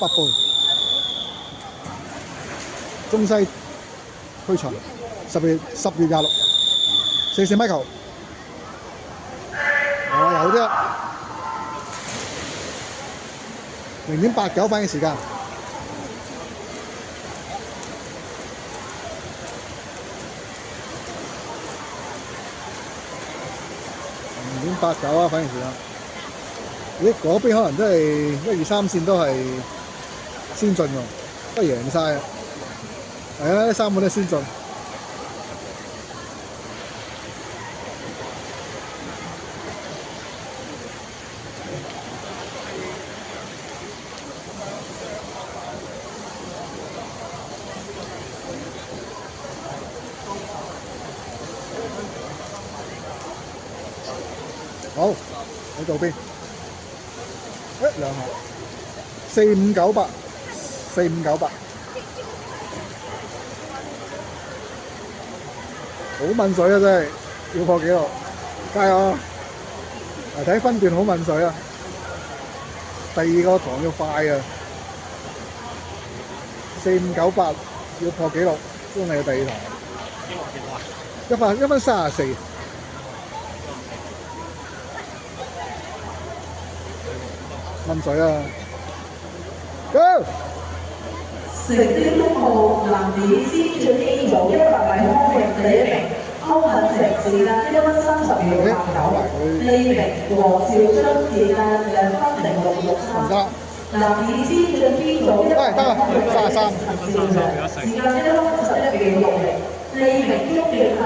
8倍。中西區場10月26 44米球。有啲0.89反應時間。0.89啊，反應時間。咦，嗰邊可能真係1、2、3線都係先進喎，都贏晒啊！係啊，啲3個都係先進。好，喺度邊？兩下4598，好濛水啊！真係要破紀錄，加油啊！睇分段好濛水啊！第2個堂要快啊！4598要破紀錄，恭喜第2堂。1分34。濛水啊 ！Go！ 成績1號男子先進 A 組100米空域第1名，歐肯成時間1分30秒89，第2名黃兆章時間2分0663。男子先進 B 組100米空域第1名，陳兆良時間1分51秒60，第2名鍾傑恒。